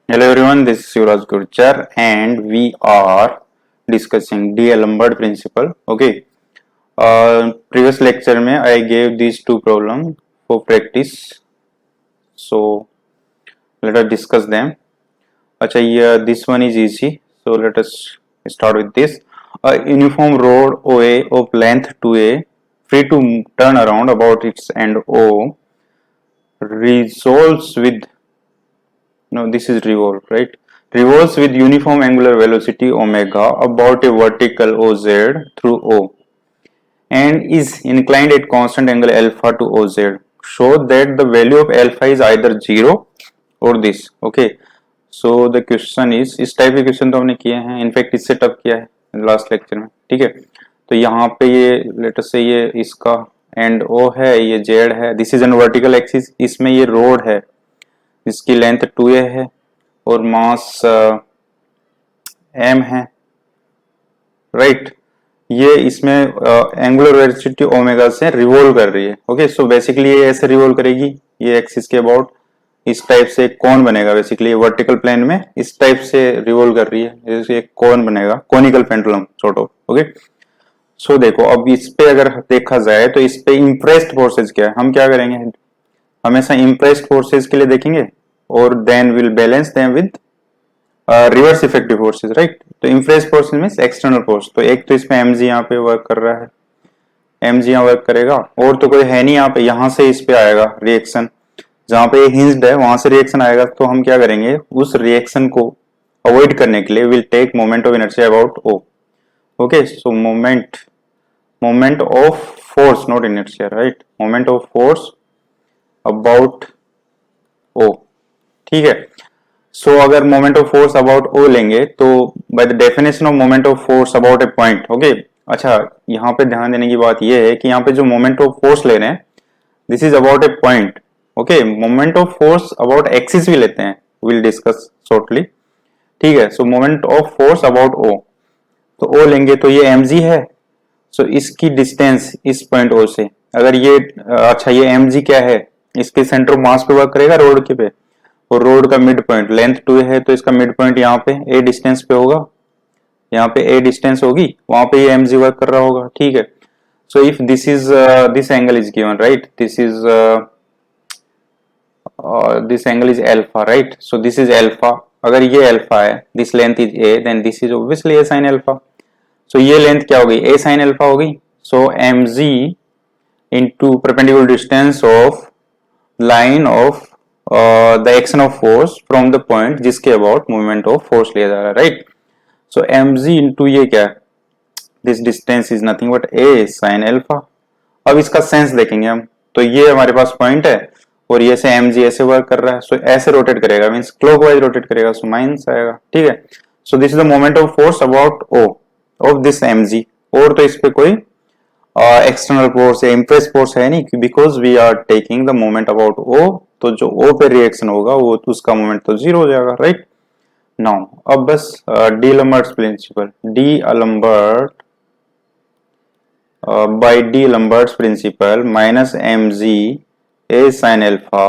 Hello everyone, this is Yuvraj Gurjar and we are discussing D'Alembert principle. Okay, previous lecture में I gave these two problems for practice. So let us discuss them. अच्छा ये this one is easy. So let us start with this. A uniform road OA of length 2A free to turn around about its end O resolves with no, this is revolve, right? Revolves with uniform angular velocity omega about a vertical OZ through O and is inclined at constant angle alpha to OZ. Show that the value of alpha is either 0 or this. Okay. So the question is, इस type के question तो हमने किए हैं, in fact इससे tough किया है last lecture में. ठीक है, तो यहाँ पे ये लेटर से ये इसका एंड ओ है, ये जेड है, this is an vertical axis, इसमें ये रोड है जिसकी लेंथ 2a है और मास m है, राइट. ये इसमें एंगुलर वेलोसिटी ओमेगा से रिवॉल्व कर रही है. ओके, सो बेसिकली ये ऐसे रिवॉल्व करेगी, ये एक्सिस के अबाउट इस टाइप से एक कोन बनेगा. बेसिकली वर्टिकल प्लेन में इस टाइप से रिवॉल्व कर रही है, जैसे एक कोन बनेगा, conical pendulum sort of. Okay, so देखो अब इस पे अगर देखा जाए तो इस पे इम्प्रेस्ड फोर्सेज क्या है, हम क्या करेंगे, हमेशा इम्प्रेस्ड फोर्सेज के लिए देखेंगे और then will balance them with reverse effective forces, right. तो impressed forces means external force. तो एक तो इसमें mg यहाँ पे वर्क कर रहा है, mg यहाँ वर्क करेगा, और तो कोई है नहीं यहाँ पे, यहाँ से इस पे आएगा रिएक्शन, जहां पे हिंज्ड है वहां से रिएक्शन आएगा. तो हम क्या करेंगे, उस रिएक्शन को अवॉइड करने के लिए will take moment of inertia about O. Okay, so moment of force not inertia, right, moment of force about O. ठीक है, सो अगर moment of force about O लेंगे तो by the definition of moment of force about a point. Okay, अच्छा यहाँ पे ध्यान देने की बात यह है कि यहाँ पे जो मोमेंट ऑफ फोर्स ले रहे हैं this is about a point. Okay, moment of force about axis भी लेते हैं, विल डिस्कस शॉर्टली. ठीक है, so moment of force about O, तो ओ लेंगे तो ये mg है. सो इसकी डिस्टेंस इस पॉइंट ओ से, अगर ये अच्छा ये mg क्या है, इसके सेंटर ऑफ मास पे वर्क करेगा रोड के पे, और रोड का मिड पॉइंट लेंथ 2 है तो इसका मिड पॉइंट यहाँ पे a डिस्टेंस पे होगा, यहाँ पे a डिस्टेंस होगी, वहां पे ये mg वर्क कर रहा होगा. ठीक है, so if this is this angle is given, right, this angle is alpha, right. So this is alpha, अगर ये अल्फा है, this length is a, then this is obviously a sin alpha. So ये length क्या होगी, a sin alpha होगी. सो mg into perpendicular distance of line of the action of force from the point जिसके about movement of force लिया जा रहा है, right. सो mg into ये क्या है, this distance is nothing but a sin alpha. अब इसका सेंस देखेंगे हम, तो ये हमारे पास पॉइंट है और ये से mg ऐसे वर्क कर रहा है, सो ऐसे रोटेट करेगा, मींस क्लॉकवाइज रोटेट करेगा, सो माइनस आएगा. ठीक है, so this is the moment of force about o of this mg. और तो इस पे कोई एक्सटर्नल फोर्स या इम्प्रेस फोर्स है नहीं, because we are taking the moment about O. तो जो ओ पे रिएक्शन होगा वो उसका मोमेंट तो जीरो हो जाएगा, राइट. नाउ अब बस D'Alembert's principle, by D'Alembert's principle minus mg a sin alpha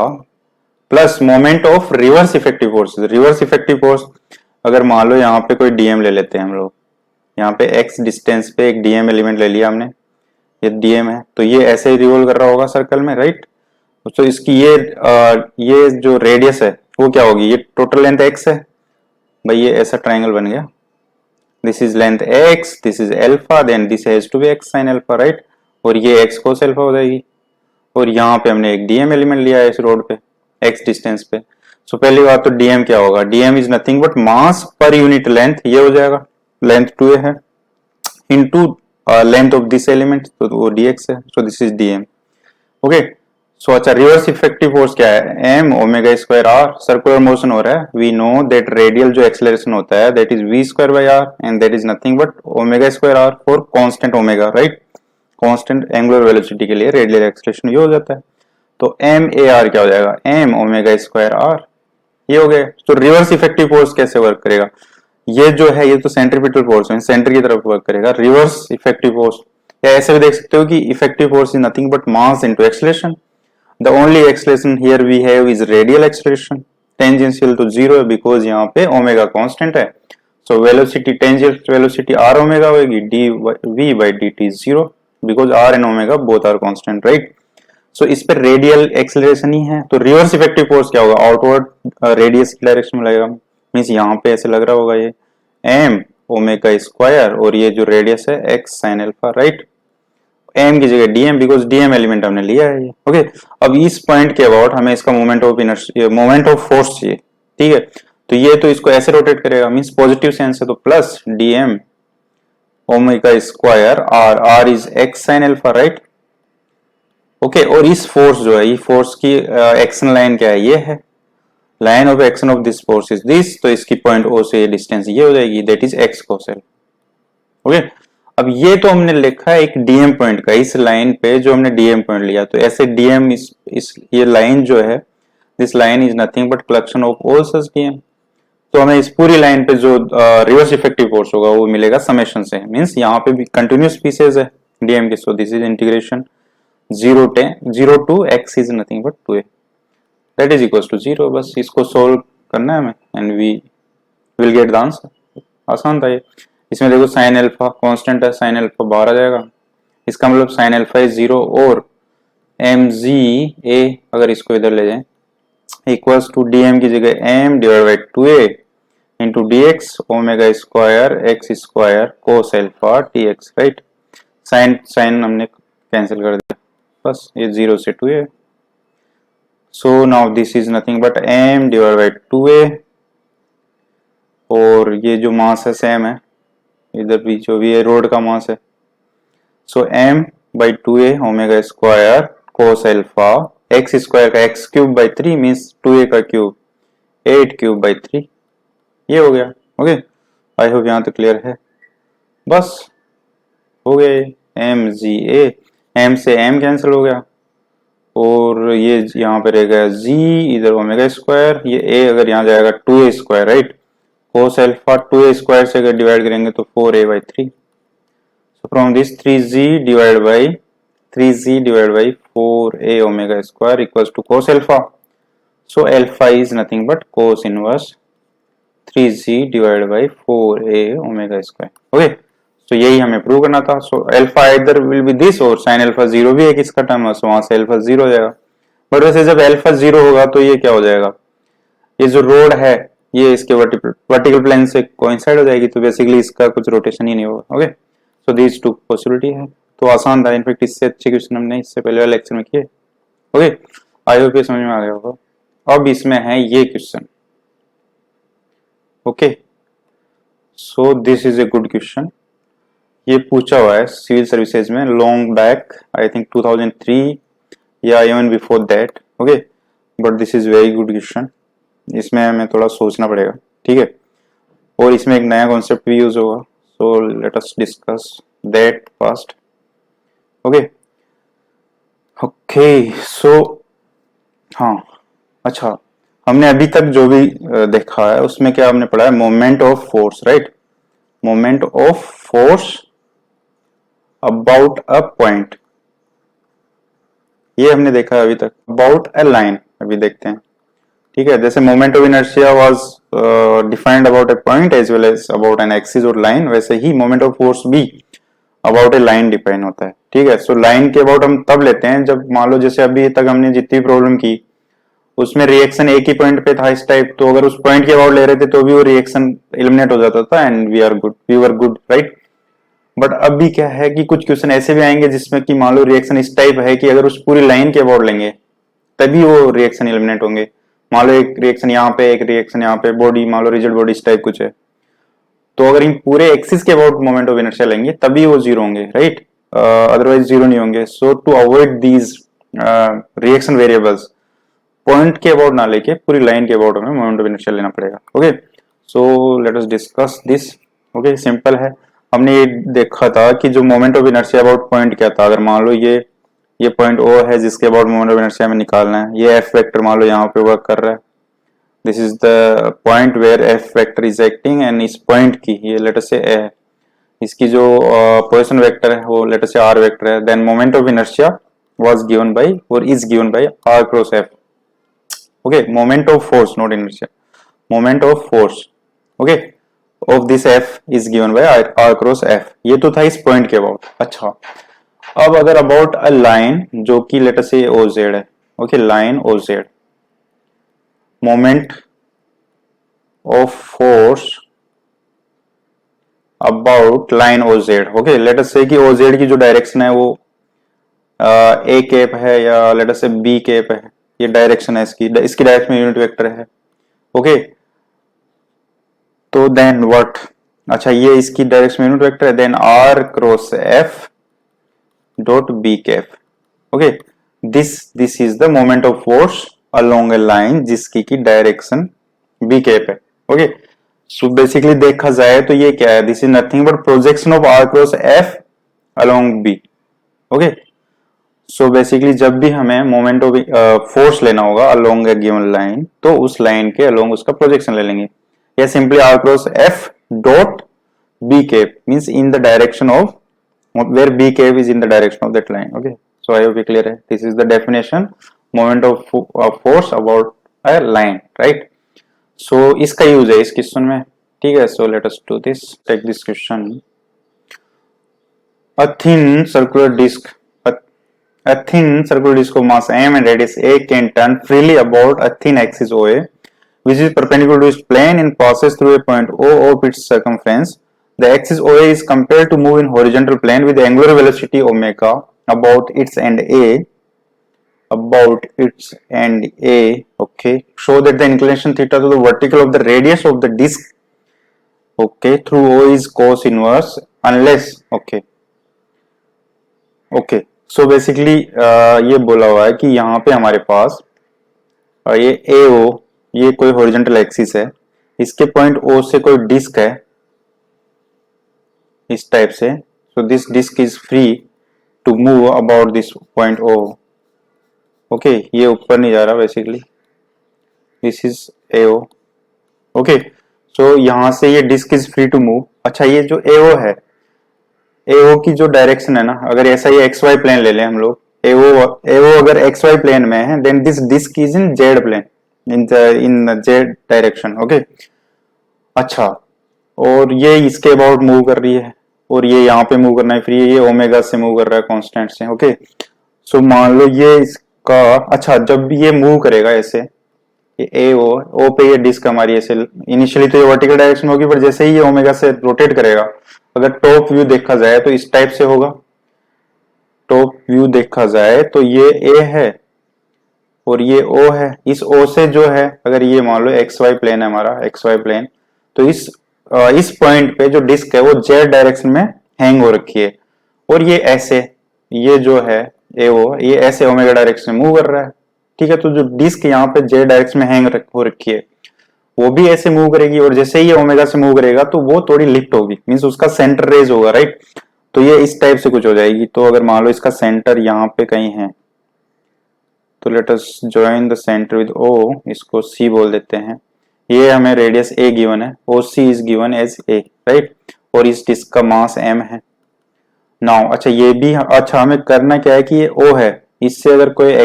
plus moment of reverse effective forces. Reverse effective force अगर मान लो यहाँ पे कोई dm ले लेते हैं हम लोग, यहाँ पे x डिस्टेंस पे एक dm एलिमेंट ले लिया हमने, ये dm है, तो ये ऐसे ही रिवॉल्व कर रहा होगा सर्कल में, राइट. तो इसकी ये जो रेडियस है वो क्या होगी, ये टोटल लेंथ x है भाई, ये ऐसा ट्राइंगल बन गया, this is length x, this is alpha, then this has to be x sin alpha, right. और ये x cos अल्फा हो जाएगी, और यहाँ पे हमने एक dm एलिमेंट लिया है इस रोड पे x डिस्टेंस पे. सो पहली बात तो dm क्या होगा, dm is nothing but mass per unit length, ये हो जाएगा, लेंथ 2a है into length of this element, तो वो dx है, so this is dm. Okay, so अच्छा रिवर्स इफेक्टिव फोर्स क्या है, m omega square r, circular motion हो रहा है, वी नो दैट रेडियल जो एक्सेलरेशन होता है that is v square by r and that is nothing but omega square r for constant omega, right. Constant angular velocity के लिए radial acceleration ये हो जाता है. तो m a r क्या हो जाएगा, m ओमेगा स्क्वायर r, ये हो गया. तो रिवर्स इफेक्टिव फोर्स कैसे वर्क करेगा, ये जो है ये तो सेंट्रीपिटल फोर्स है, सेंटर की तरफ वर्क करेगा. रिवर्स इफेक्टिव फोर्स या ऐसे भी देख सकते हो कि effective force is nothing but mass into acceleration. The only acceleration here we have is radial acceleration, tangential तो जीरो है बिकॉज यहाँ पे ओमेगा कांस्टेंट है। So velocity tangential velocity R omega होगी, D V by D T zero because R and omega both are constant, right. So इस पर radial acceleration ही है, तो रिवर्स इफेक्टिव फोर्स क्या होगा, आउटवर्ड रेडियस की डायरेक्शन में लगेगा। मीन्स यहाँ पे ऐसे लग रहा होगा ये एम ओमेगा स्क्वायर और ये जो रेडियस है X sine alpha, right. M की जगह डीएम बिकॉज डीएम एलिमेंट हमने लिया है ये, ओके। अब इस पॉइंट के अबाउट हमें इसका moment of inertia moment of force चाहिए, ठीक है। तो ये तो इसको ऐसे रोटेट करेगा, मींस पॉजिटिव सेंस है तो plus DM omega square R, R is X sine alpha, right, okay. और इस फोर्स जो है, ये फोर्स की एक्शन लाइन क्या है, ये है line of action of this force is this, तो इसकी पॉइंट ओ से डिस्टेंस ये हो जाएगी, that is x cos L, okay. अब ये तो हमने लिखा है एक डीएम पॉइंट का, इस लाइन पे जो हमने डीएम पॉइंट लिया, तो ऐसे डीएम इस ये लाइन जो है, this line is nothing but collection of all such DM. तो हमें इस पूरी लाइन पे जो रिवर्स इफेक्टिव फोर्स होगा वो मिलेगा समेशन से, मींस यहाँ पे भी कंटिन्यूस पीसेज है डीएम के, सो this is integration 0 to x is nothing but 2a that is equals to 0। बस इसको सोल्व करना है हमें and we will get the answer. आसान था ये। इसमें देखो साइन अल्फा कांस्टेंट है, साइन अल्फा बाहर आ जाएगा, इसका मतलब साइन अल्फा इज 0 और एम जी ए अगर इसको इधर ले जाएं इक्वल्स टू डी एम की जगह M divide by 2a into D X omega square X square cos alpha T X, right. Sine sine हमने कैंसिल कर दिया, बस ये 0 से 2a। So now this is nothing but m divide by 2a और ये जो मास है सेम है, इधर भी जो भी है रोड का मास है। सो m by 2a omega square cos alpha x square का x cube by 3 means 2a का क्यूब 8 क्यूब बाई 3, ये हो गया, ओके। आई होप यहाँ तक क्लियर है। बस हो गया ये एम जी ए, एम से एम कैंसिल हो गया और ये यहाँ पे रहेगा जी, इधर ओमेगा स्क्वायर, ये ए अगर यहाँ जाएगा 2a square, right. Cos alpha 2a square से अगर डिवाइड करेंगे तो 4a by 3। So from this 3z divide by 4a omega square equals to cos alpha. So alpha is nothing but cos inverse 3z divide by 4a omega square, okay. तो यही हमें prove करना था। So alpha इधर will be this और sine alpha 0 भी एक इसका टर्म है, सो वहां से अल्फा 0 हो जाएगा। बट वैसे जब अल्फा 0 होगा तो ये क्या हो जाएगा, ये जो रोड है ये इसके वर्टिकल प्लेन से कोइंसाइड हो जाएगी, तो बेसिकली इसका कुछ रोटेशन ही नहीं होगा, okay. So these two possibility है, तो आसान था। इनफेक्ट इससे अच्छे क्वेश्चन हमने इससे पहले वाले लेक्चर में किए, ओके। आई होप ये समझ में आ गया होगा। अब इसमें है ये question, okay. So this is a good question, ये पूछा हुआ है सिविल सर्विसेज में लॉन्ग बैक, आई थिंक 2003 या even before that, okay. But this is very good question, इसमें हमें थोड़ा सोचना पड़ेगा, ठीक है। और इसमें एक नया कॉन्सेप्ट भी यूज होगा, so let us discuss that first, okay. Okay so हाँ, अच्छा, हमने अभी तक जो भी देखा है उसमें क्या हमने पढ़ा है, moment of force, right. Moment of force about a point, ये हमने देखा है अभी तक। अबाउट अ लाइन अभी देखते हैं, ठीक है। जैसे moment of inertia was defined about a point as well as about an axis और लाइन, वैसे ही मोमेंट ऑफ फोर्स भी अबाउट ए लाइन डिफाइन होता है, ठीक है। सो लाइन के अबाउट हम तब लेते हैं जब मान लो जैसे अभी तक हमने जितनी प्रॉब्लम की उसमें रिएक्शन एक ही पॉइंट पे था इस टाइप, तो अगर उस पॉइंट के अबाउट ले रहे थे तो भी वो रिएक्शन एलिमिनेट हो जाता था and we were good, right. But अभी क्या है कि कुछ क्वेश्चन ऐसे भी आएंगे जिसमें कि मान लो रिएक्शन इस टाइप है कि अगर उस पूरी लाइन के अबाउट लेंगे तभी वो रिएक्शन एलिमिनेट होंगे। मान लो एक रिएक्शन यहाँ पे, एक रिएक्शन यहाँ पे, बॉडी मान लो रिजिड बॉडी इस टाइप कुछ है, तो अगर इन पूरे एक्सिस के अबाउट मोमेंट ऑफ इनर्शिया लेंगे तभी वो जीरो होंगे, राइट। अदरवाइज जीरो नहीं होंगे। So to avoid these reaction variables, point के अबाउट ना लेके पूरी लाइन के अबाउट हमें मोमेंट ऑफ इनर्शिया लेना पड़ेगा, okay. So let us discuss this, okay. Simple है, हमने ये देखा था कि जो moment of inertia about point क्या था। अगर मान लो ये पॉइंट ओ है जिसके अबाउट मोमेंट ऑफ इनर्शिया में निकालना है, ये एफ वेक्टर मान लो यहाँ पे वर्क कर रहा है, this is the point where F vector is acting, and इस पॉइंट की ये लेट अस से ए है, इसकी जो पोजीशन वेक्टर है वो let us say R vector है, then moment of inertia was given by और is given by R cross F, okay, moment of force not inertia, moment of force okay of this F is given by R cross F. ये तो था इस point के about. अच्छा, अब अगर about a line जो कि let us say O Z है, okay, line O Z, moment of force about line O Z, okay, let us say कि ओ जेड की जो डायरेक्शन है वो ए कैप है या लेट अस से बी कैप है, ये डायरेक्शन है इसकी डायरेक्शन में यूनिट वेक्टर है, ओके, तो देन व्हाट, अच्छा ये इसकी डायरेक्शन में यूनिट वेक्टर है, then R cross F dot B cap, okay, this is the moment of force along a line जिसकी की डायरेक्शन बी कैप है, ओके। सो बेसिकली देखा जाए तो ये क्या है, this is nothing but projection of R cross F along B, okay. So basically जब भी हमें मोमेंट ऑफ फोर्स लेना होगा अलोंग ए गिवन लाइन, तो उस लाइन के अलोंग उसका प्रोजेक्शन ले लेंगे, या simply R cross F dot B cap means in the direction of where b cap is in the direction of that line, okay, so I hope it clear है, this is the definition moment of force about a line, right, so इसका use है इस question में, ठीक है। so let us do this, take this question, a thin circular disc a thin circular disc of mass m and radius a can turn freely about a thin axis OA which is perpendicular to its plane and passes through a point O of its circumference. The axis OA is compelled to move in horizontal plane with angular velocity omega about its end A. Okay. Show that the inclination theta to the vertical of the radius of the disc, okay, through O is cos inverse unless, okay. Okay. So basically ये बोला हुआ है कि यहाँ पे हमारे पास ये AO, ये कोई हॉरिजॉन्टल एक्सिस है, इसके पॉइंट O से कोई डिस्क है इस टाइप से, so this disc is free to move about this point O, okay, ये ऊपर नहीं जा रहा basically, this is AO, okay, so यहां से ये disc is free to move. अच्छा, ये जो AO है, AO की जो डायरेक्शन है ना, अगर ऐसा ये XY प्लेन ले लें हम लोग, AO अगर XY प्लेन में है, then this disc is in Z plane, in Z direction, okay. अच्छा, और ये इसके अबाउट मूव कर रही है और ये यहाँ पे मूव करना है फ्री है, ये ओमेगा से मूव कर रहा है कांस्टेंट से, ओके। सो मान लो ये इसका, अच्छा जब भी ये मूव करेगा ऐसे, ये ओ पे ये डिस्क हमारी ऐसे इनिशियली तो ये वर्टिकल डायरेक्शन होगी, पर जैसे ही ये ओमेगा से रोटेट करेगा, अगर टॉप व्यू देखा जाए तो इस टाइप से होगा, टॉप व्यू देखा जाए तो ये ए है और ये ओ है, इस ओ से जो है अगर ये मान लो XY प्लेन है हमारा, XY प्लेन, तो इस पॉइंट पे जो डिस्क है वो जेड डायरेक्शन में हैंग हो रखी है, और ये ऐसे, ये जो है AO, ये ऐसे ओमेगा डायरेक्शन में मूव कर रहा है, ठीक है। तो जो डिस्क यहाँ पे जेड डायरेक्शन में हैंग हो रखी है वो भी ऐसे मूव करेगी, और जैसे ही ये ओमेगा से मूव करेगा तो वो थोड़ी लिफ्ट होगी, मींस उसका सेंटर रेज होगा, राइट, तो ये इस टाइप से कुछ हो जाएगी। तो अगर मान लो इसका सेंटर यहाँ पे कहीं है, तो let us join the centre with O, इसको C बोल देते हैं, ये हमें रेडियस A गिवन है, OC is given as A, right, और इस डिस्क का मास M है। नाउ अच्छा ये भी, अच्छा हमें करना क्या है कि ये O है, इससे अगर कोई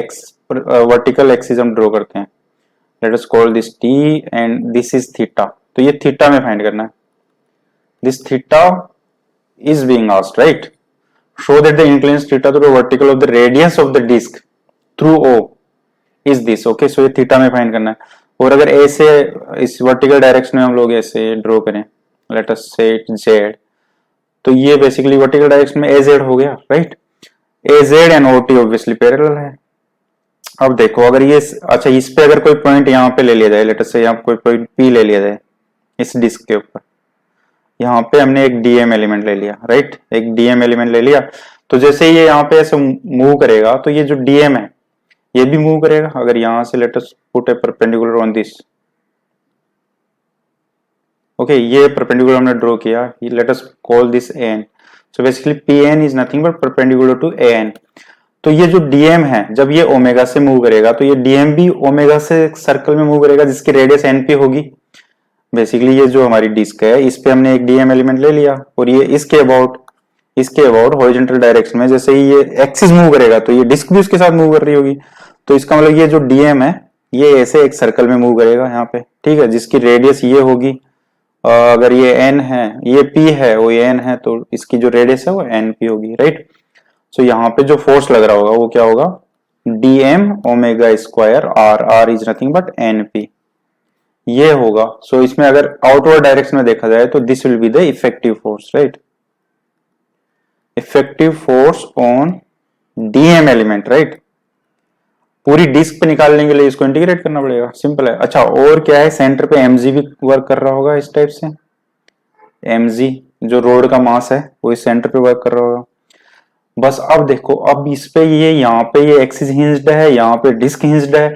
वर्टिकल एक्सिस हम ड्रॉ करते हैं, let us call this T and this is theta, तो ये थीटा में फाइंड करना है, this theta is being asked, right, show that the inclination theta to the vertical of the radius of the disc through O is this, okay, so ये theta में find करना है। और अगर ऐसे इस वर्टिकल डायरेक्शन में हम लोग ऐसे ड्रॉ करें, लेट अस से इट Z, तो ये बेसिकली वर्टिकल डायरेक्शन में AZ हो गया, right, AZ and OT obviously parallel है। अब देखो अगर ये, अच्छा इस पे अगर कोई पॉइंट यहाँ पे ले लिया जाए, लेट अस से यहाँ कोई पॉइंट P ले लिया जाए इस डिस्क के ऊपर, यहाँ पे हमने एक DM एलिमेंट ले लिया, राइट, एक DM एलिमेंट ले लिया, तो जैसे ये यहाँ पे ऐसे मूव करेगा तो ये जो DM है ये भी मूव करेगा। अगर यहां से let us put a perpendicular on this, okay, ये परपेंडिकुलर हमने ड्रॉ किया, let us call this AN, so basically PN is nothing but perpendicular to AN। तो ये जो DM है जब ये ओमेगा से मूव करेगा तो ये DM भी ओमेगा से सर्कल में मूव करेगा जिसकी रेडियस NP होगी। बेसिकली ये जो हमारी डिस्क है इस पे हमने एक DM एलिमेंट ले लिया, और ये इसके अबाउट हॉरिजॉन्टल डायरेक्शन में जैसे ही ये एक्सिस मूव करेगा तो ये डिस्क भी उसके साथ मूव कर रही होगी, तो इसका मतलब ये जो DM है ये ऐसे एक सर्कल में मूव करेगा यहाँ पे, ठीक है, जिसकी रेडियस ये होगी। अगर ये n है, ये p है, वो ये n है, तो इसकी जो रेडियस है वो np होगी, राइट। सो यहाँ पे जो फोर्स लग रहा होगा वो क्या होगा, dm omega square r, r is nothing but np, ये होगा। सो इसमें अगर आउटवर्ड डायरेक्शन में देखा जाए तो this will be the effective force, right, effective force on DM element, right. पूरी डिस्क पे निकालने के लिए इसको इंटीग्रेट करना पड़ेगा, सिंपल है। अच्छा, और क्या है, सेंटर पे mg भी वर्क कर रहा होगा इस टाइप से, mg जो रोड का मास है वो इस सेंटर पे वर्क कर रहा होगा। बस अब देखो, अब इस पे ये यहाँ पे ये एक्सिस हिंज्ड है, यहाँ पे डिस्क हिंज्ड है,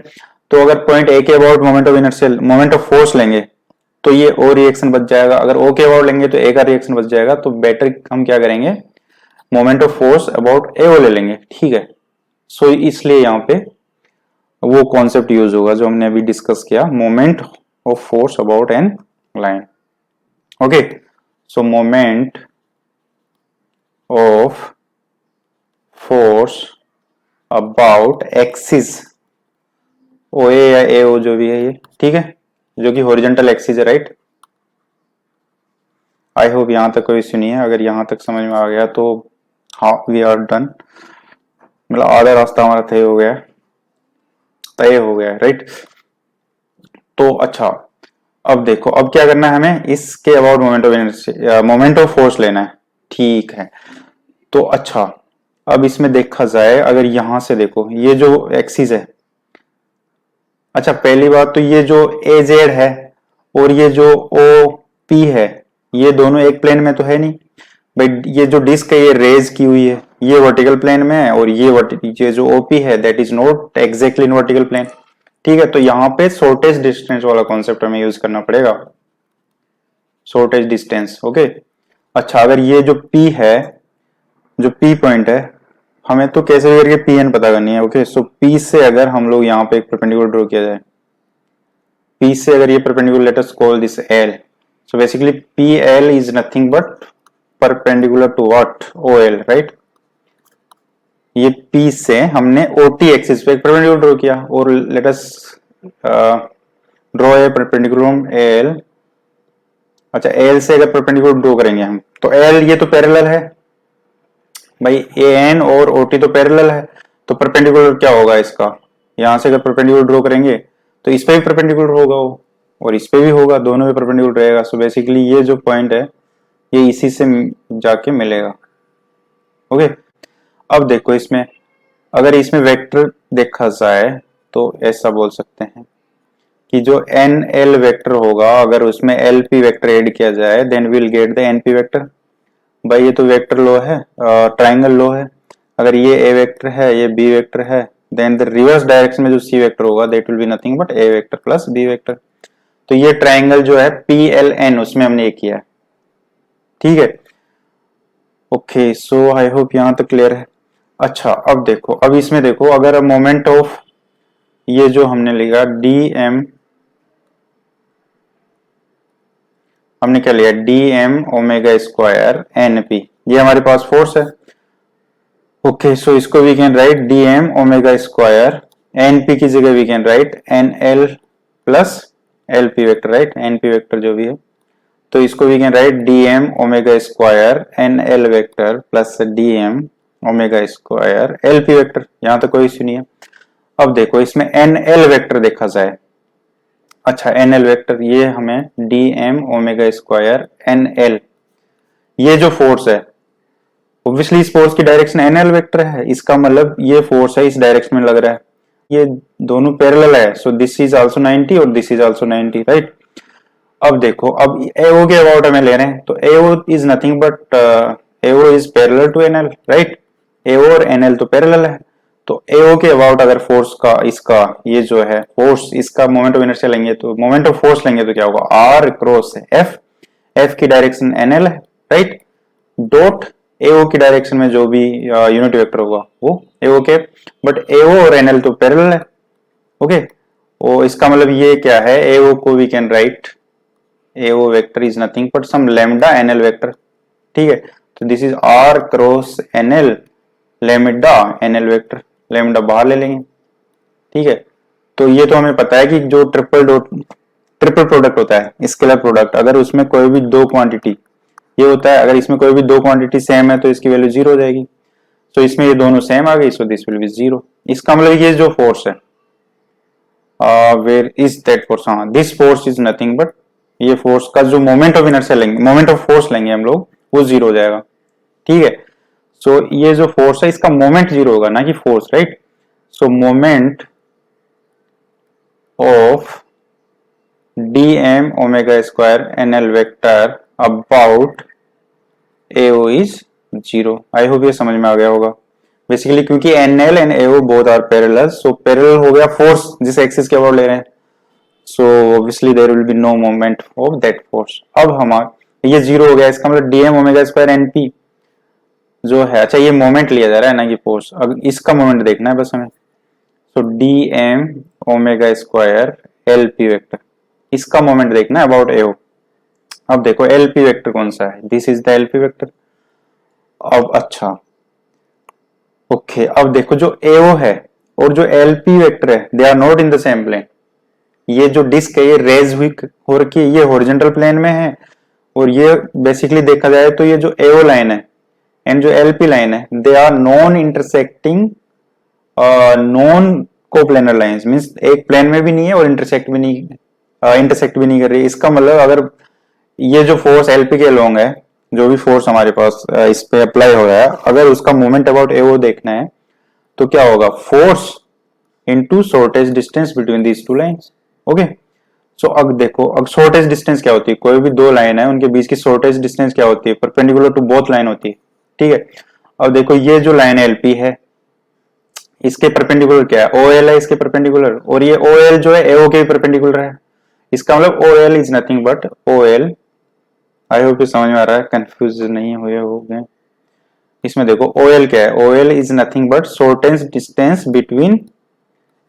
तो अगर पॉइंट ए के about moment of inertial moment of force लेंगे तो ये ओ रिएक्शन बच जाएगा, अगर ओ के अबाउट लेंगे तो ए का रिएक्शन बच जाएगा। तो बेटर हम क्या करेंगे, मोमेंट ऑफ फोर्स अबाउट ए ओ ले लेंगे, ठीक है। सो इसलिए यहाँ पे वो कॉन्सेप्ट यूज होगा जो हमने अभी डिस्कस किया, moment of force about an line. Okay, so moment of force about axis O A या ए ओ जो भी है ये, ठीक है, जो कि हॉरिजॉन्टल एक्सिस है, राइट। आई होप यहां तक कोई इश्यू नहीं है। अगर यहां तक समझ में आ गया तो हाँ, वी आर डन, मतलब आधा रास्ता हमारा तय हो गया, तय हो गया, राइट। तो अच्छा, अब देखो, अब क्या करना है हमें, इसके अबाउट मोमेंट ऑफ फोर्स लेना है, ठीक है। तो अच्छा, अब इसमें देखा जाए, अगर यहां से देखो ये जो एक्सिस है, अच्छा पहली बात तो ये जो ए जेड है और ये जो ओ पी है, ये दोनों एक प्लेन में तो है नहीं भाई। ये जो डिस्क है ये रेज की हुई है, ये वर्टिकल प्लेन में है, और ये जो ओपी है that is not exactly in vertical plane, ठीक है। तो यहाँ पे शॉर्टेज डिस्टेंस वाला कॉन्सेप्ट हमें यूज करना पड़ेगा, शॉर्टेज डिस्टेंस, ओके। अच्छा, अगर ये जो P है, जो P पॉइंट है, हमें तो कैसे भी करके Pn पता करनी है, ओके। सो P से अगर हम लोग यहाँ पे एक परपेंडिकुलर ड्रॉ किया जाए, P से अगर ये perpendicular, let us call this L, so basically PL is nothing but perpendicular to what, OL, right. ये P से हमने OT एक्सिस पे एक परपेंडिकुलर ड्रॉ किया, और let us draw a perpendicular L। अच्छा, L से अगर परपेंडिकुलर ड्रॉ करेंगे हम, तो L ये तो पैरेलल है भाई, AN और OT तो पैरेलल है, तो परपेंडिकुलर क्या होगा इसका, यहां से अगर परपेंडिकुलर ड्रॉ करेंगे तो इस पे भी परपेंडिकुलर होगा वो, और इस पे भी होगा, दोनों में परपेंडिकुलर रहेगा। सो बेसिकली ये जो पॉइंट है ये इसी से जाके मिलेगा, ओके। अब देखो इसमें, अगर इसमें वेक्टर देखा जाए तो ऐसा बोल सकते हैं कि जो एन एल वेक्टर होगा, अगर उसमें एल पी वेक्टर ऐड किया जाए then will get the N P vector. भाई ये तो वेक्टर लो है, ट्राइंगल लो है, अगर ये ए वेक्टर है, ये बी वेक्टर है, देन द रिवर्स डायरेक्शन में जो सी वेक्टर होगा that will be nothing but A vector plus B vector. तो ये ट्राइंगल जो है पी एल एन, उसमें हमने ये किया है, ठीक है। ओके, सो आई होप यहां तक क्लियर है। अच्छा, अब देखो, अब इसमें देखो, अगर मोमेंट ऑफ ये जो हमने लिखा डी एम, हमने क्या लिया, D M omega square N P, ये हमारे पास फोर्स है, ओके। सो इसको we can write D M omega square N P की जगह we can write N L plus L P vector, right, N P vector जो भी है। तो इसको we can write D M omega square N L vector plus D M omega square L P vector, यहां तक कोई issue नहीं है। अब देखो इसमें एन एल वेक्टर देखा जाए, अच्छा एन एल वेक्टर, ये हमें D M omega square N L, ये जो फोर्स है ऑब्वियसली इस फोर्स की डायरेक्शन एन एल वेक्टर है, इसका मतलब ये फोर्स है इस डायरेक्शन में लग रहा है, ये दोनों पैरेलल है। सो दिस इज आल्सो 90 और दिस इज आल्सो 90, राइट। अब देखो, अब एओ के अबाउट हमें ले रहे हैं, तो AO is nothing but AO is parallel to NL, right. AO और एनएल तो पैरेलल है, तो एओ के अबाउट अगर फोर्स का, इसका ये जो है फोर्स, इसका मोमेंट ऑफ इनर्शिया लेंगे, तो मोमेंट ऑफ फोर्स लेंगे तो क्या होगा, आर क्रॉस एफ, एफ की डायरेक्शन एनएल है, राइट, डॉट एओ की डायरेक्शन में जो भी यूनिट वेक्टर होगा वो एओ के, बट एओ और एनएल तो पैरेलल है, ओके। और इसका मतलब ये क्या है, एओ को we can write, AO vector is nothing but some lambda NL vector, ठीक है। तो this is R cross NL lambda NL vector, lambda बाहर ले लेंगे, ठीक है। तो ये तो हमें पता है कि जो ट्रिपल प्रोडक्ट होता है स्केलर प्रोडक्ट, अगर उसमें कोई भी दो क्वांटिटी, ये होता है अगर इसमें कोई भी दो क्वांटिटी सेम है तो इसकी वैल्यू जीरो हो जाएगी। तो इसमें ये दोनों सेम आ गई, so this will B zero. इसका मतलब ये जो फोर्स है, वेयर इज दैट फोर्स, हाँ this force is nothing but, ये फोर्स का जो मोमेंट ऑफ इनर्शिया लेंगे, मोमेंट ऑफ फोर्स लेंगे हम लोग, वो जीरो हो जाएगा। ठीक है, सो ये जो फोर्स है इसका मोमेंट जीरो होगा, ना कि force, right. So moment of dm omega square nl vector about AO is zero. I hope ये समझ में आ गया होगा। बेसिकली क्योंकि NL and AO both are parallel, so parallel हो गया फोर्स जिस एक्सिस के अबाउट ले रहे हैं, so obviously there will be no moment of that force. अब हमारा ये जीरो हो गया, इसका मतलब dm ओमेगा स्क्वायर np जो है, अच्छा ये मोमेंट लिया जा रहा है ना कि फोर्स, अब इसका मोमेंट देखना है बस हमें। सो dm omega square lp vector, इसका मोमेंट देखना है अबाउट AO। अब देखो LP वेक्टर कौन सा है, this is the LP vector. अब अच्छा ओके, अब देखो जो AO है और जो LP वेक्टर है they are not in the same plane. ये जो डिस्क है ये रेज हुई हो रखी है, ये हॉरिजॉन्टल प्लेन में है, और ये बेसिकली देखा जाए तो ये जो AO लाइन है एंड जो LP लाइन है they are non intersecting, non coplanar lines, means एक प्लेन में भी नहीं है और इंटरसेक्ट भी नहीं कर रही। इसका मतलब अगर ये जो फोर्स LP के लॉन्ग है, जो भी फोर्स हमारे पास इस पे अप्लाई हो रहा है, अगर उसका मोमेंट अबाउट AO देखना है तो क्या होगा, force into shortest distance between these two lines. Okay, so अब देखो, अब शॉर्टेज डिस्टेंस क्या होती है, कोई भी दो लाइन है उनके बीच की शॉर्टेज डिस्टेंस क्या होती है, परपेंडिकुलर टू बोथ लाइन होती है। ठीक है, अब देखो ये जो लाइन LP है इसके परपेंडिकुलर क्या है, OL है इसके परपेंडिकुलर, और ये OL जो है AO के परपेंडिकुलर है। इसका मतलब OL is nothing but OL, I hope ये समझ में आ रहा है, कंफ्यूज नहीं हुए हो गए। इसमें देखो OL क्या है, OL is nothing but shortage distance between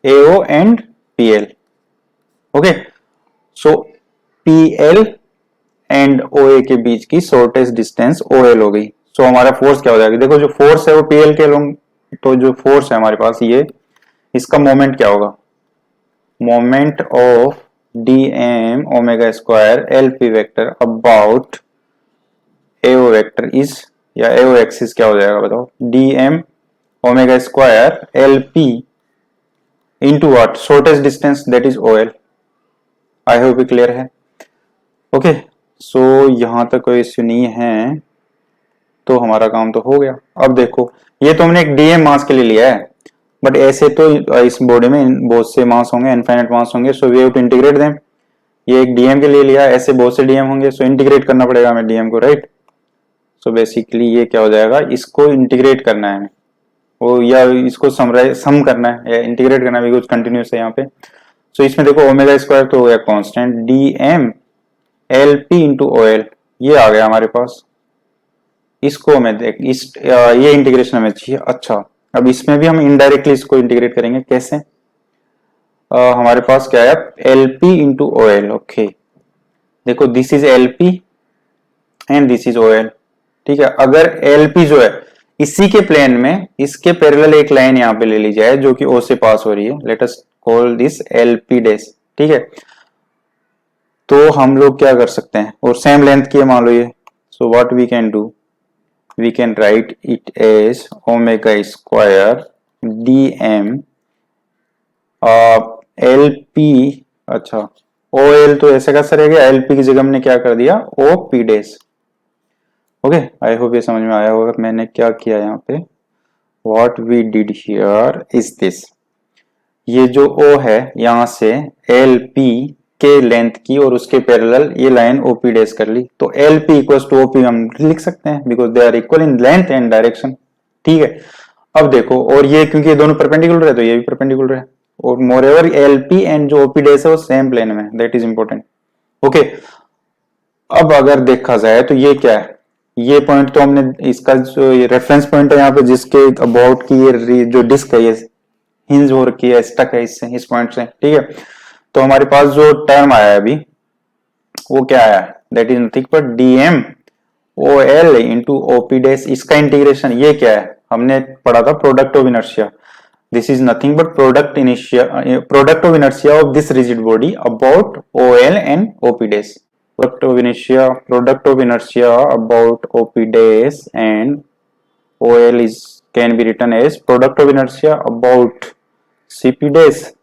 AO and PL। Okay, so PL and OA के बीच की शॉर्टेज डिस्टेंस OL हो गई। सो हमारा फोर्स क्या हो जाएगा, देखो जो फोर्स है वो PL के लॉन्ग, तो जो फोर्स है हमारे पास ये, इसका मोमेंट क्या होगा, moment of dm omega square LP vector about AO vector is, या AO एक्सिस क्या हो जाएगा बताओ, dm omega square LP into what, shortest distance that is OL। I hope clear है। ओके, सो यहां तक कोई इश्यू नहीं है, तो हमारा काम तो हो गया। अब देखो ये तो हमने एक dm मास के लिए लिया है, बट ऐसे तो इस बॉडी में बहुत से मास होंगे, इनफाइनाइट मास होंगे, so we have to integrate them. ये एक dm के लिए लिया है, ऐसे बहुत से dm होंगे, सो इंटीग्रेट करना पड़ेगा हमें dm को, राइट। सो बेसिकली ये क्या हो जाएगा, इसको इंटीग्रेट करना है वो, या इसको सम करना है या इंटीग्रेट करना है, बिकॉज कंटिन्यूस है यहाँ पे। सो इसमें देखो ओमेगा स्क्वायर तो हो गया constant, dm LP into OL ये आ गया हमारे पास। इसको हमें देख ये इंटीग्रेशन हमें चाहिए। अच्छा, अब इसमें भी हम इनडायरेक्टली इसको इंटीग्रेट करेंगे, कैसे, हमारे पास क्या है LP इंटू OL। ओके, देखो this is LP and this is OL। ठीक है, अगर LP जो है इसी के प्लेन में इसके पैरेलल एक लाइन यहाँ पे ले ली जाए जो कि O से पास हो रही है, let us call this LP dash. ठीक है, तो हम लोग क्या कर सकते हैं, और सेम लेंथ की है मान लो ये, so what we can do, we can write it as omega square dm LP, अच्छा OL तो ऐसे कैसे रह गया, LP की जगह हमने क्या कर दिया OP dash. Okay, I hope ये समझ में आया होगा मैंने क्या किया यहाँ पे। What we did here is this, ये जो O है यहाँ से LP के लेंथ की और उसके पैरेलल ये लाइन OP डैश कर ली, तो LP इक्वल्स टू OP हम लिख सकते हैं because they are equal in length and direction. ठीक है, अब देखो, और ये क्योंकि ये दोनों परपेंडिकुलर है तो ये भी परपेंडिकुलर है, और मोर एवर LP एंड जो OP डैश है वो सेम प्लेन में, दैट इज इंपॉर्टेंट। ओके, अब अगर देखा जाए तो ये क्या है, ये पॉइंट तो हमने इसका जो ये रेफरेंस पॉइंट है यहाँ पे जिसके अबाउट की ये जो डिस्क है ये हिंज हो रखी है, स्टक है इससे, इस पॉइंट से। ठीक है, तो हमारे पास जो टर्म आया है अभी वो क्या आया है, that is nothing but dm OL into OP dash. इसका इंटीग्रेशन ये क्या है, हमने पढ़ा था product of inertia, This is nothing but product of inertia of this rigid body about OL and OP days. Product of inertia about OP days and OL is can be written as product of inertia about CP days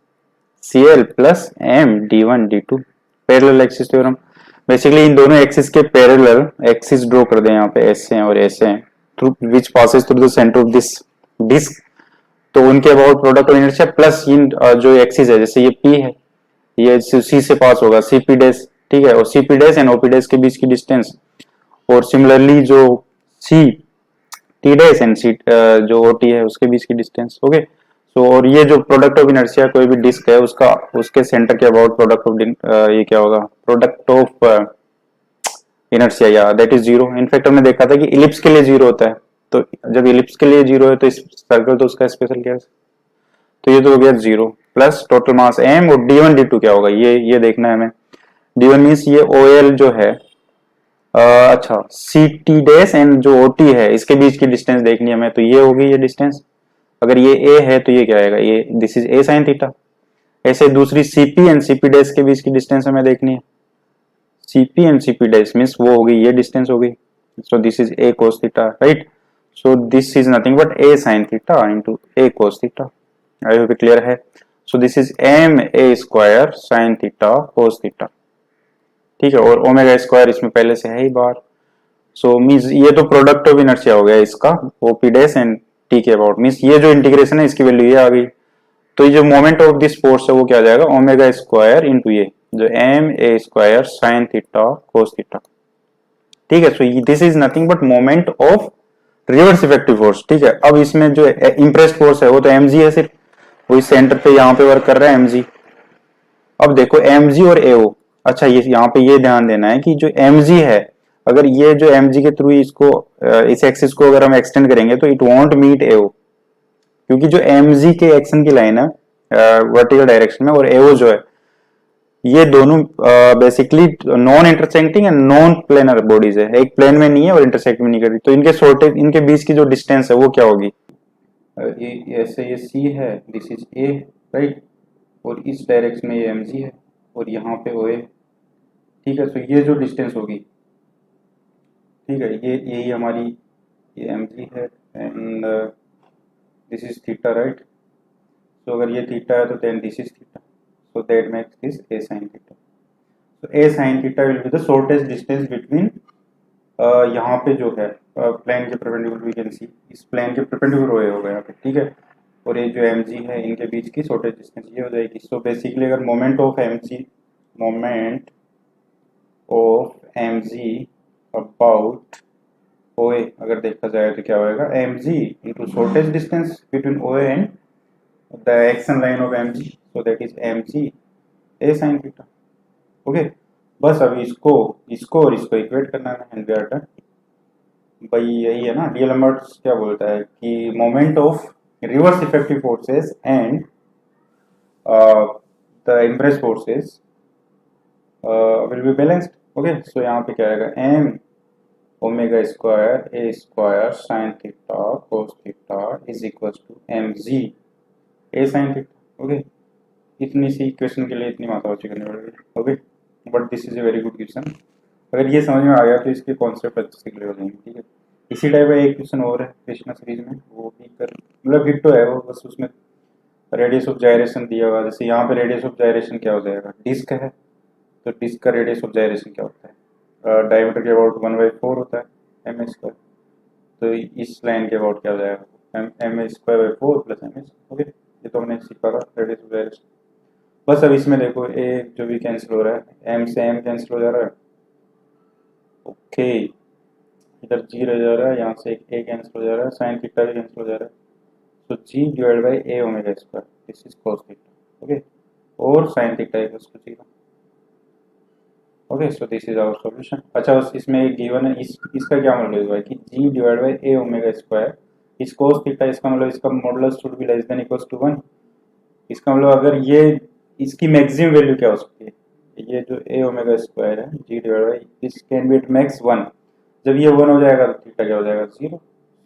CL plus M D1 D2 parallel axis theorem. Basically इन दोनों axis के parallel axis draw कर दें यहाँ पे ऐसे हैं और ऐसे हैं through which passes through the centre of this disc. तो उनके about product of inertia plus इन जो एक्सिस है जैसे ये P है ये C से पास होगा CP डैश ठीक है और CP dash and OP dash के बीच की डिस्टेंस और सिमिलरली जो C T dash and C जो OT है उसके बीच की डिस्टेंस. ओके सो और ये जो प्रोडक्ट ऑफ इनर्शिया कोई भी डिस्क है उसका उसके सेंटर के अबाउट प्रोडक्ट ऑफ ये क्या होगा प्रोडक्ट ऑफ इनर्शिया या दैट इज जीरो. इनफैक्ट हमने देखा था कि इलिप्स के लिए जीरो होता है तो जब इलिप्स के लिए जीरो है तो इस सर्कल तो उसका स्पेशल क्या है तो ये तो हो गया zero plus total mass m और d1 d2 क्या होगा ये देखना है हमें. d1 मींस ये OL जो है अच्छा CT डैश एंड जो OT है इसके बीच की डिस्टेंस देखनी है हमें तो ये होगी ये डिस्टेंस. अगर ये A है तो ये क्या आएगा ये this is A sin theta. ऐसे दूसरी CP एंड CP डैश के बीच की डिस्टेंस हमें देखनी है. CP and CP dash means वो होगी ये डिस्टेंस होगी so this is A cos theta right. So this is nothing but A sin theta into A cos theta. I hope clear है. So this is m A square sin theta cos theta ठीक है और omega square इसमें पहले से है ही बाहर. सो means ये तो प्रोडक्ट ऑफ इनर्शिया हो गया इसका OP डैश एंड T के अबाउट मींस ये जो इंटीग्रेशन है इसकी वैल्यू ये आ गई. तो ये जो मोमेंट ऑफ दिस फोर्स है वो क्या आ जाएगा ओमेगा स्क्वायर इंटू ये जो m A square sin theta cos theta ठीक है. So this is nothing but moment of reverse effective force ठीक है. अब इसमें जो इम्प्रेस्ड फोर्स है वो तो mg है सिर्फ वो इस सेंटर पे यहाँ पे वर्क कर रहा है mg. अब देखो mg और AO अच्छा ये यहाँ पे ये ध्यान देना है कि जो mg है अगर ये जो mg के थ्रू इसको इस एक्सिस को अगर हम एक्सटेंड करेंगे तो इट वॉन्ट मीट AO क्योंकि जो mg के एक्शन की लाइन है वर्टिकल डायरेक्शन में और AO जो है ये दोनों basically non intersecting and non planar bodies है. एक प्लेन में नहीं है और इंटरसेक्ट में नहीं करती तो इनके शॉर्टेज इनके बीच की जो डिस्टेंस है वो क्या होगी ये ऐसे ये C है दिस इज A राइट और इस डायरेक्शन में ये mg है और यहाँ पे OA ठीक है. तो ये जो डिस्टेंस होगी ठीक है ये यही हमारी ये mg है and this is theta right. तो अगर ये थीटा है तो then this is theta so that makes this A sin theta. So A sin theta will be the shortest distance between यहाँ पे जो है प्लेन के परपेंडिकुलर वी कैन सी इस प्लेन के परपेंडिकुलर हो गया यहाँ पे ठीक है और ये जो mg है इनके बीच की शॉर्टेस्ट डिस्टेंस ये हो जाएगी. सो बेसिकली अगर moment of mg about OA अगर देखा जाए तो क्या होएगा mg into shortest distance between OA and the action line of mg so that is mg A sin theta. Okay बस अभी इसको और इसको इक्वेट करना है एंड वी आर डन. भाई यही है ना D-Alembert क्या बोलता है कि moment of reverse effective forces and the impress forces will be balanced. Okay so यहाँ पे क्या आएगा m omega square A square sin theta cos theta is equal to mg A sin theta. Okay इतनी सी equation के लिए इतनी माथापच्ची करनी पड़ेगी. Okay but this is a very good question. अगर ये समझ में आ गया तो इसके कॉन्सेप्ट अच्छे से क्लियर हो जाएंगे. ठीक है इसी टाइप का एक क्वेश्चन और है कृष्णा सीरीज में वो भी कर मतलब हिट तो है वो बस उसमें रेडियस ऑफ जायरेशन दिया हुआ. जैसे यहाँ पे रेडियस ऑफ जायरेशन क्या हो जाएगा डिस्क है तो डिस्क का रेडियस ऑफ जायरेशन क्या होता है डायमीटर के अबाउट 1/4 होता है m स्क्वायर. तो इस लाइन के अबाउट क्या हो जाएगा m square by 4 plus m. Okay ये तो हमने सीखा था रेडियस ऑफ जायरेशन. बस अब इसमें देखो ए जो भी कैंसिल हो रहा है m से m कैंसिल हो जा रहा है. ओके इधर g रह जा रहा है यहाँ से एक a कैंसिल हो जा रहा है साइन थीटा भी कैंसिल हो जा रहा है. तो g divide by a omega square this is cos theta. Okay और sine theta equals to 0. Okay so this is our solution. अच्छा इसमें एक गिवन है इसका क्या मतलब है कि g divide by a omega square is cos theta इसका मतलब इसका modulus should be less than equals to 1. इसका मतलब अगर ये इसकी मैक्सिमम वैल्यू क्या हो सकती है ये जो a ओमेगा स्क्वायर है g divide by this can be at max 1. जब ये 1 हो जाएगा तो थीटा क्या हो जाएगा 0.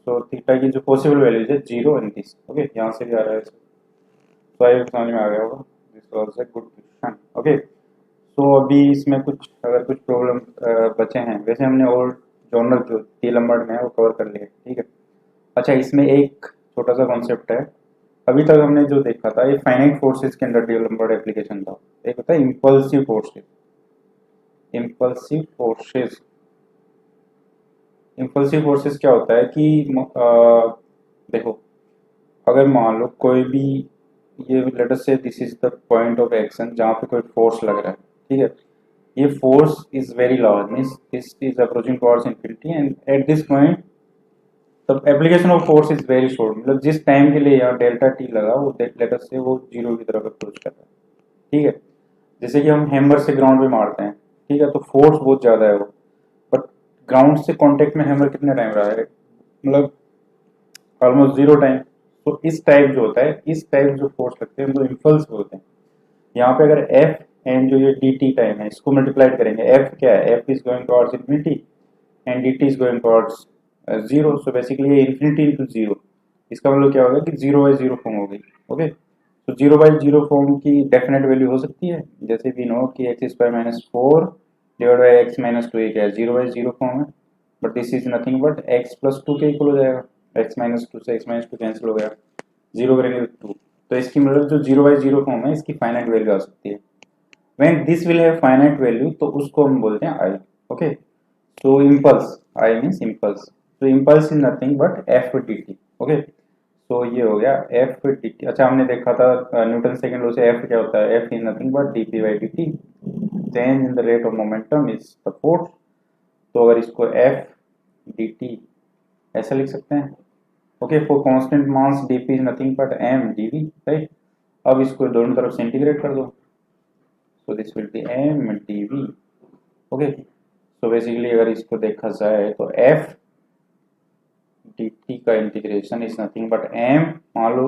तो थीटा की जो पॉसिबल वैल्यूज है 0 एंड दिस. ओके यहाँ से भी आ रहा है तो आई समझ में आ गया होगा, this was a good question. Okay, तो अभी इसमें कुछ अगर कुछ प्रॉब्लम बचे हैं, वैसे हमने ओल्ड जॉनर जो टी लंबार्ड में है वो कवर कर लिया, ठीक है। अच्छा, इसमें एक छोटा सा कॉन्सेप्ट है, अभी तक हमने जो देखा था ये फाइनाइट फोर्सेस के अंडर टी लंबार्ड एप्लीकेशन था। एक होता है impulsive forces. Impulsive forces, impulsive forces क्या होता है कि देखो, अगर मान लो कोई भी, ये लेट अस से this is the point of action जहाँ पे कोई फोर्स लग रहा है, ठीक है। ये force is very large, means this is approaching towards infinity and at this point the application of force is very short, मतलब जिस टाइम के लिए यहाँ डेल्टा टी लगा वो लेट अस से वो जीरो की तरफ अप्रोच कर रहा है, ठीक है। जैसे कि हम हैमर से ग्राउंड पे मारते हैं, ठीक है, तो फोर्स बहुत ज्यादा है वो, बट ग्राउंड से कांटेक्ट में हैमर कितने टाइम रहा है, मतलब ऑलमोस्ट जीरो टाइम। तो इस टाइप जो होता है, इस टाइप जो फोर्स लगते हैं उनको इम्पल्स बोलते हैं। यहाँ पे अगर एफ एंड जो ये डी टी टाइम है इसको मल्टीप्लाइड करेंगे, एफ क्या है, F is going towards infinity and D T is going towards zero, so basically ये इंफिनिटी इंटू जीरो, इसका मतलब क्या होगा कि जीरो बाई जीरो फॉर्म होगी। ओके, तो जीरो बाई जीरो फॉर्म की डेफिनेट वैल्यू हो सकती है, जैसे वी नो कि x square minus four divide by x minus two, क्या है जीरो बाई जीरो फॉर्म है, but this is nothing but x plus two के इक्वल हो जाएगा, एक्स माइनस टू से एक्स माइनस टू कैंसिल हो गया, जीरो करेंगे तो टू, तो इसकी मतलब जो जीरो बाई जीरो फॉर्म है इसकी फाइनाइट वैल्यू आ सकती है। When this will have finite value तो उसको हम बोलते हैं I. Okay, so impulse, I means impulse, so impulse is nothing but f dt। Okay, so ये हो गया f dt। अच्छा, हमने देखा था न्यूटन सेकंड लॉ से f क्या होता है, f is nothing but dp by dt, change in the rate of momentum is the force। तो अगर इसको f dt ऐसा लिख सकते हैं। Okay, for constant mass dp is nothing but m dv, right. अब इसको दोनों तरफ से इंटीग्रेट कर दो, so this will be m dv। Okay, तो बेसिकली अगर इसको देखा जाए तो f dt का integration is nothing but m, मान लो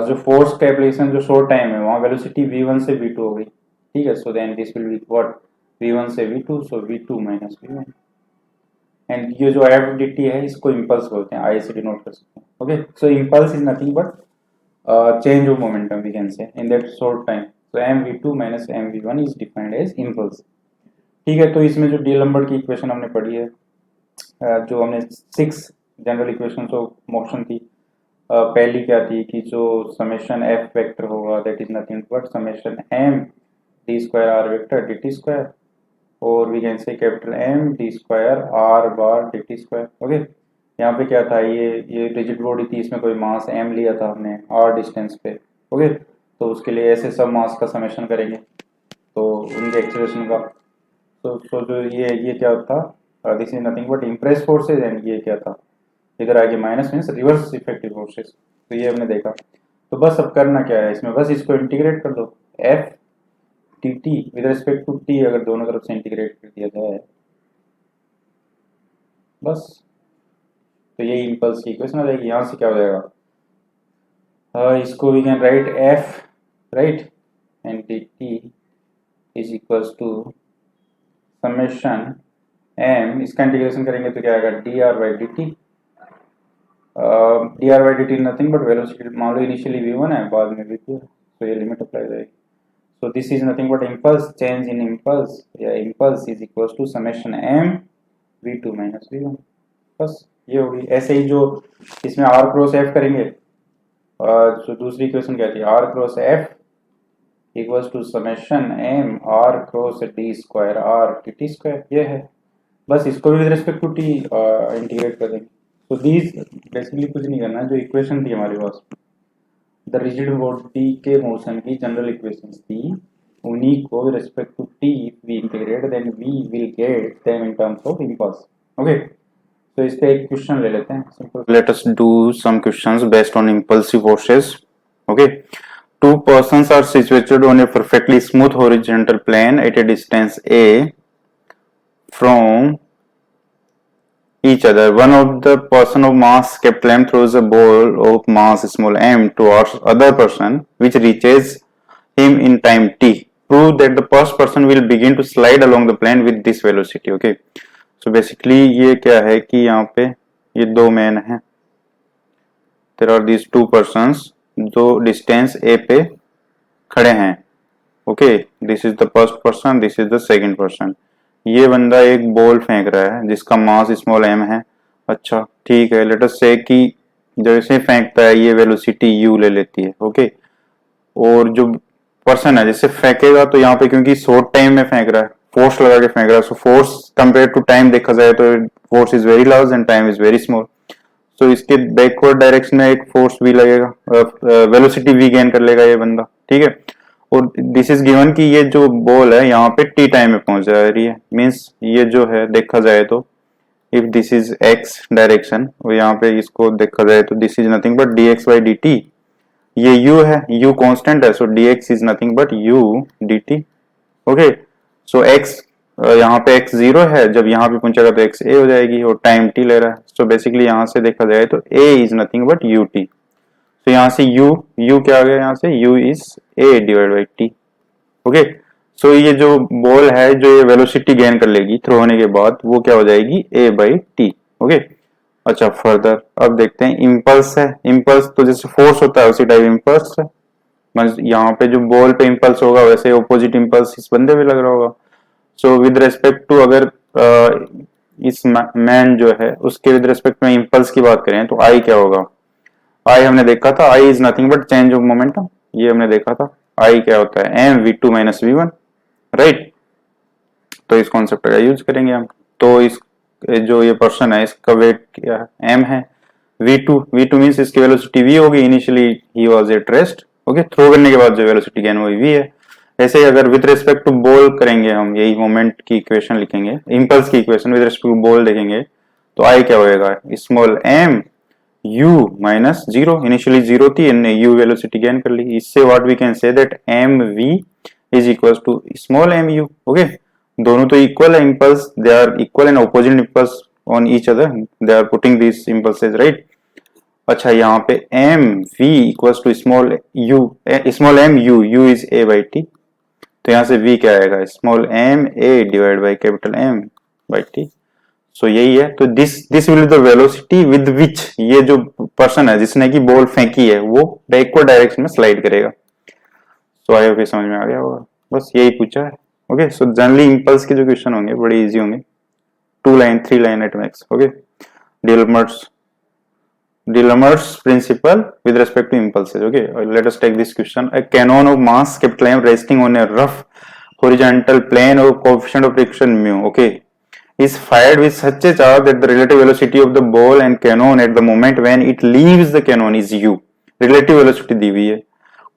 जो फोर्स का एप्लीकेशन जो शॉर्ट टाइम है वहाँ वेलोसिटी v1 से v2 हो गई, ठीक है। So then this will be what, v1 से v2, so v2 minus v1, and ये जो f dt है इसको इम्पल्स बोलते हैं, i से डिनोट कर सकते हैं। Okay, so impulse is nothing but change of momentum we can say in that short time, so mv2 minus mv1 is defined as impulse। ठीक है, तो इसमें जो डी लंबर्ट की इक्वेशन हमने पढ़ी है, जो हमने 6 जनरल इक्वेशंस ऑफ मोशन थी, पहली क्या थी कि जो समेशन एफ वेक्टर होगा that is nothing but summation M D square R vector D T square, और we can say capital M D square R bar D T square. Okay, यहाँ पे क्या था, ये रिजिड बॉडी थी, इसमें कोई मास एम लिया था हमने आर डिस्टेंस पे। ओके, तो उसके लिए ऐसे सब मास का समेशन करेंगे तो उनके एक्सेलरेशन का, तो जो ये क्या था, this is nothing but impress forces, and ये क्या था, इधर आगे minus means reverse effective forces. तो ये हमने देखा, तो बस अब करना क्या है इसमें, बस इसको इंटीग्रेट कर दो, F T T with respect to T अगर दोनों तरफ से इंटीग्रेट कर दिया जाए बस, तो ये इम्पल्स की इक्वेशन आ जाएगी। यहाँ से क्या हो जाएगा, इसको we can write F, right, and T T is equals to summation M, इसका इंटीग्रेशन करेंगे तो क्या आएगा, D R by D T, D R by D T nothing but velocity, मान लो इनिशियली v1 है बाद में v2 है, तो ये लिमिट अप्लाई हो जाएगी। So this is nothing but impulse, change in impulse या impulse is equals to summation m v2 minus v1, बस ये होगी। ऐसे ही जो इसमें r क्रॉस f करेंगे, जो दूसरी इक्वेशन क्या थी, r cross f equals to summation m r cross d square r dt square, ये है। बस इसको भी with respect to T integrate कर देंगे। तो दीज बेसिकली कुछ नहीं करना, जो इक्वेशन थी हमारे पास द रिजिड बॉडी के मोशन की जनरल इक्वेशंस थी, उन्हीं को with respect to T we integrate then we will get them in terms of impulse. Okay, तो इस पे एक क्वेश्चन ले लेते हैं simple, let us do some questions based on impulsive forces. Okay, two persons are situated on a perfectly smooth horizontal plane at a distance a from each other. One of the person of mass capital M throws a ball of mass small m towards other person which reaches him in time t. Prove that the first person will begin to slide along the plane with this velocity. Okay, so basically ये क्या है कि यहाँ पे ये दो man हैं, there are these two persons जो डिस्टेंस ए पे खड़े हैं। Okay, this is the first person, this is the second person. ये बंदा एक बॉल फेंक रहा है जिसका मास स्मॉल एम है। अच्छा ठीक है, लेट अस से कि जैसे फेंकता है ये वेलोसिटी यू ले लेती है। ओके, और जो पर्सन है जैसे फेंकेगा तो यहाँ पे क्योंकि शॉर्ट टाइम में फेंक रहा है, फोर्स लगा के फेंक रहा है, सो फोर्स कंपेयर टू टाइम देखा जाए तो force is very large and time is very small. तो इसके बैकवर्ड डायरेक्शन में एक फोर्स भी लगेगा, वेलोसिटी भी गेन कर लेगा ये बंदा। ठीक है, और दिस इज गिवन कि ये जो बॉल है यहाँ पे टी टाइम में पहुंच जा रही है, मीन्स ये जो है देखा जाए तो if this is x direction और यहाँ पे इसको देखा जाए तो this is nothing but D X by D T. ये u है, u कांस्टेंट है, सो dx is nothing but u dt। Okay, so x यहाँ पे x 0 है, जब यहाँ पे पहुंचेगा तो x a हो जाएगी और टाइम t ले रहा है। सो बेसिकली यहाँ से देखा जाए तो a is nothing but ut। तो यहाँ से u क्या आ गया, यहाँ से u is a divide by t। Okay, so ये जो बॉल है जो ये वेलोसिटी गेन कर लेगी थ्रो होने के बाद, वो क्या हो जाएगी a बाई t। ओके, अच्छा फर्दर अब देखते हैं इम्पल्स है। इम्पल्स तो जैसे फोर्स होता है उसी टाइप इम्पल्स है, यहाँ पे जो बॉल पे इम्पल्स होगा वैसे ऑपोजिट इम्पल्स इस बंदे पे लग रहा होगा। सो विद रेस्पेक्ट टू अगर इस मैन जो है उसके विद रेस्पेक्ट में इम्पल्स की बात करें तो आई क्या होगा, आई हमने देखा था I is nothing but change of momentum, ये हमने देखा था। आई क्या होता है M V two minus V one, right. तो इस कॉन्सेप्ट का यूज करेंगे हम। तो इस जो ये पर्सन है इसका वेट क्या है एम है, v2 मींस इसकी वेलोसिटी v होगी, इनिशियली ही was at rest. Okay, throw करने के बाद जो वेलोसिटी गेन हुई v है। ऐसे ही अगर विद रिस्पेक्ट टू बॉल करेंगे हम, यही मोमेंट की इक्वेशन लिखेंगे, इम्पल्स की equation with respect to ball देखेंगे तो आई क्या होएगा small M u minus zero, initially zero थी इनने u वेलोसिटी गेन कर ली। इससे what we can say that M v is equal to small M U. Okay, दोनों तो इक्वल है impulse, they are equal and opposite impulse on each other, they are putting this impulses, right. अच्छा यहाँ पे M V equals to small U, small M U, U is A by T. तो यहाँ से v क्या आएगा small M A divide by capital M by T. So यही है। तो this will the velocity with which ये जो पर्सन है जिसने की बॉल फेंकी है वो बैकवर्ड डायरेक्शन में स्लाइड करेगा। सो आई होप समझ में आ गया होगा, बस यही पूछा है। ओके, सो जनरली इम्पल्स के जो क्वेश्चन होंगे बड़े इजी होंगे, 2 line 3 line at max. Okay, Delamar's principle with respect to impulses. Okay, let us take this question. A cannon of mass capital M resting on a rough horizontal plane of coefficient of friction mu, okay, is fired with such a charge that the relative velocity of the ball and cannon at the moment when it leaves the cannon is u. Relative velocity दी हुई है।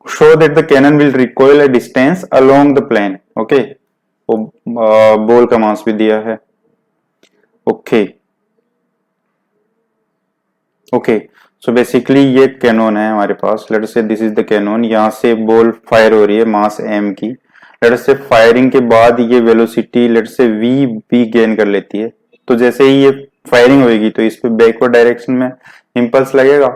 Show that the cannon will recoil a distance along the plane. Okay, ball का मास भी दिया है। Okay okay, so basically ये cannon है हमारे पास, late us से दिस इज द कैनन, यहाँ से बॉल फायर हो रही है मास m की, लेट अस से फायरिंग के बाद ये वेलोसिटी लेट अस से v भी गेन कर लेती है। तो जैसे ही ये फायरिंग होगी तो इस पे बैकवर्ड डायरेक्शन में इंपल्स लगेगा।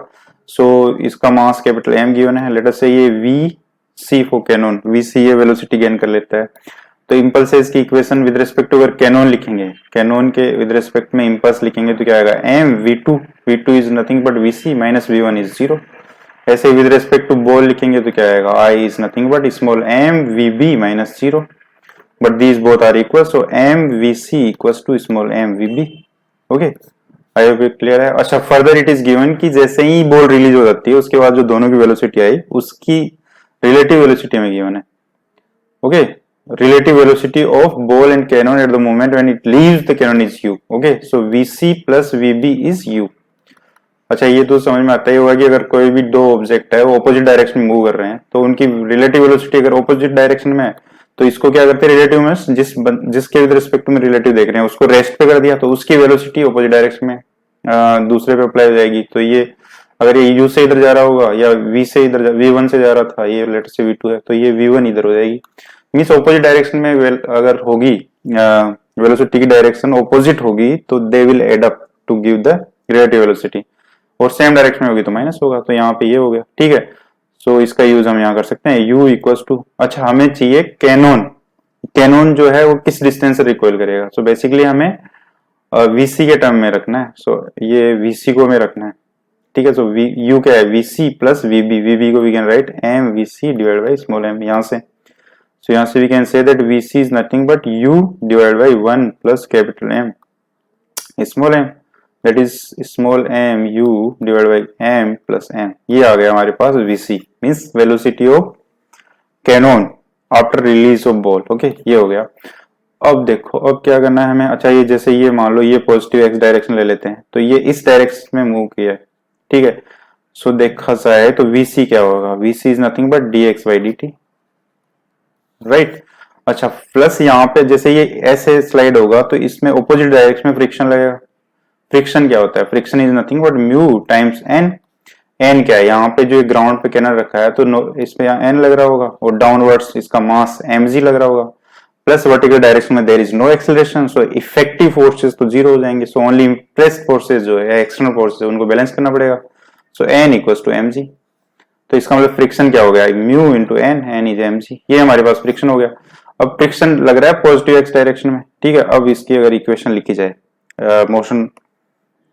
सो इसका मास कैपिटल m गिवन है, लेट अस से ये v c for cannon, v c ये वेलोसिटी गेन कर लेता है। तो इम्पल्सेस की इक्वेशन विद रिस्पेक्ट टू अगर कैनन लिखेंगे, कैनन के विद रिस्पेक्ट में इम्पल्स लिखेंगे तो क्या आएगा M v2 is nothing but vc minus v1 is zero. ऐसे विद रिस्पेक्ट टू बॉल लिखेंगे तो क्या आएगा I is nothing but small M vb minus zero, but these both are equal, so M vc equals to small M vb। Okay, I hope it clear है। अच्छा further it is given कि जैसे ही ball release हो जाती है उसके बाद जो दोनों की वेलोसिटी आई उसकी रिलेटिव वेलोसिटी में गिवन है। Okay, relative velocity of ball and cannon at the moment when it leaves the cannon is u. Okay, so vc plus vb is u. अच्छा ये तो समझ में आता ही होगा कि अगर कोई भी दो ऑब्जेक्ट है वो ऑपोजिट डायरेक्शन में मूव कर रहे हैं तो उनकी रिलेटिव वेलोसिटी अगर ऑपोजिट डायरेक्शन में है तो इसको क्या करते हैं रिलेटिव में जिसके विद रिस्पेक्ट में रिलेटिव देख रहे हैं उसको रेस्ट पे कर दिया तो उसकी वेलोसिटी ऑपोजिट डायरेक्शन में दूसरे पे अप्लाई हो जाएगी। तो ये अगर ये u से इधर जा रहा होगा या v से इधर v1 से जा रहा था, ये लेट से v2 है तो ये v1 इधर हो जाएगी। मीन्स ऑपोजिट डायरेक्शन में अगर होगी वेलोसिटी की डायरेक्शन ऑपोजिट होगी तो they will add up to give the relative velocity, और सेम डायरेक्शन में होगी तो माइनस होगा। तो यहाँ पे ये हो गया, ठीक है। सो इसका यूज हम यहाँ कर सकते हैं u इक्वल्स टू, अच्छा हमें चाहिए कैनन जो है वो किस डिस्टेंस से रिकॉइल करेगा। सो बेसिकली हमें vc के टर्म में रखना है। सो ये vc को हमें रखना है, ठीक है। सो यू क्या है, वीसी प्लस वीबी, वीबी को we can write M VC divide by small M यहाँ से। सो यहाँ से we can say that VC is nothing but U divide by 1 plus capital M small M, that is small M U divide by M plus M. ये आ गया हमारे पास VC means velocity of cannon after release of ball. Okay, ये हो गया। अब देखो अब क्या करना है हमें। अच्छा, ये जैसे ये मान लो ये पॉजिटिव एक्स डायरेक्शन ले लेते हैं, तो ये इस डायरेक्शन में मूव किया है, ठीक है। सो देखा जाए तो वीसी क्या होगा, VC is nothing but D X by D T, right. अच्छा, प्लस यहाँ पे जैसे ये ऐसे स्लाइड होगा तो इसमें ऑपोजिट डायरेक्शन में फ्रिक्शन लगेगा। फ्रिक्शन क्या होता है, friction is nothing but mu times N. N क्या है, यहाँ पे जो ग्राउंड पे कैनन रखा है तो इस पे यहाँ एन लग रहा होगा और डाउनवर्ड्स इसका मास mg लग रहा होगा, प्लस वर्टिकल डायरेक्शन में there is no acceleration, so effective forces तो जीरो हो जाएंगे। सो ओनली इम्प्रेस्ड फोर्सेस जो है एक्सटर्नल फोर्सेस उनको बैलेंस करना पड़ेगा। So n equals to mg, तो इसका मतलब फ्रिक्शन क्या हो गया, mu into N is mg। ये हमारे पास फ्रिक्शन हो गया। अब फ्रिक्शन लग रहा है पॉजिटिव एक्स डायरेक्शन में, ठीक है। अब इसकी अगर इक्वेशन लिखी जाए, मोशन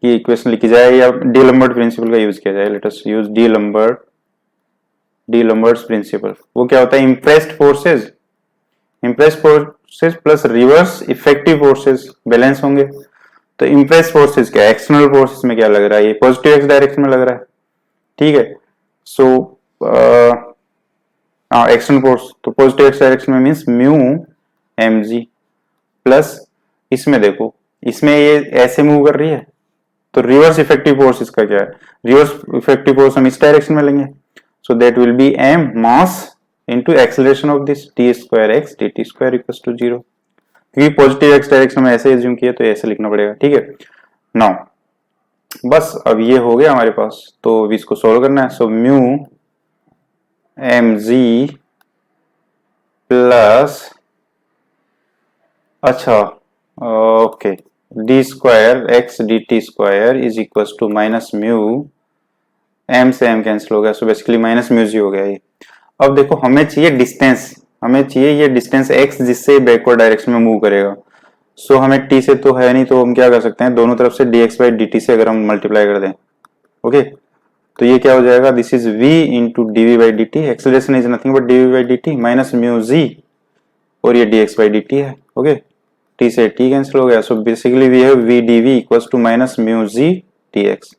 की इक्वेशन लिखी जाए या डी लंबर्ट प्रिंसिपल का यूज किया जाए, let us use d'Alembert's principle. वो क्या होता है, impressed forces plus reverse effective forces balance होंगे। तो इम्प्रेस्ड फोर्सेस क्या है, एक्सटर्नल फोर्सेस में क्या लग रहा है, ये पॉजिटिव एक्स डायरेक्शन में लग रहा है, ठीक है। सो एक्सटर्नल फोर्स तो पॉजिटिव एक्स डायरेक्शन में मींस म्यू mg प्लस इसमें देखो इसमें ये ऐसे मूव कर रही है तो रिवर्स इफेक्टिव फोर्स इसका क्या है, रिवर्स इफेक्टिव फोर्स हम इस डायरेक्शन में लेंगे। So that will be m mass into acceleration of this T square X D T square equals to 0, क्योंकि पॉजिटिव एक्स डायरेक्शन में ऐसे एज्यूम किया तो ऐसे लिखना पड़ेगा, ठीक है। नाउ बस अब ये हो गया हमारे पास, तो इसको सोल्व करना है। सो म्यू mg प्लस अच्छा okay D square X D T square is equal to minus mu, M से एम कैंसिल हो गया, so basically minus mu G हो गया ये। अब देखो हमें चाहिए डिस्टेंस, हमें चाहिए ये डिस्टेंस एक्स जिससे बैकवर्ड डायरेक्शन में मूव करेगा। सो हमें टी से तो है नहीं, तो हम क्या कर सकते हैं, दोनों तरफ से D X by D T से अगर हम मल्टीप्लाई कर दें, ओके, तो ये क्या हो जाएगा, this is v into D V by D T, acceleration is nothing but D V by D T minus mu G, और ये D X by D T है, ओके। टी से टी कैंसिल हो गया, so basically we have V D V equals to minus mu G T X,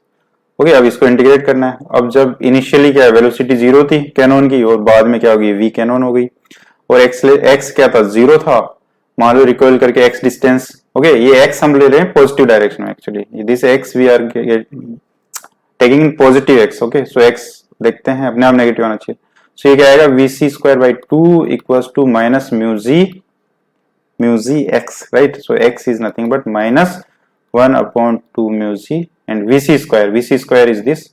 okay. अब इसको integrate करना है। अब जब इनिशियली क्या है, वेलोसिटी 0 थी कैनन की, और बाद में क्या होगी, वी कैनन हो गई, और एक्स क्या था, 0 था, मान लो रिकॉइल करके एक्स डिस्टेंस, ओके। ये एक्स हम ले रहे हैं पॉजिटिव डायरेक्शन में, actually this X we are taking in positive X, okay. So X देखते हैं अपने आप नेगेटिव आना चाहिए। सो ये क्या आएगा, V C square by 2 equals to minus mu G X, right. So X is nothing but minus 1 upon 2 mu G and V C square is this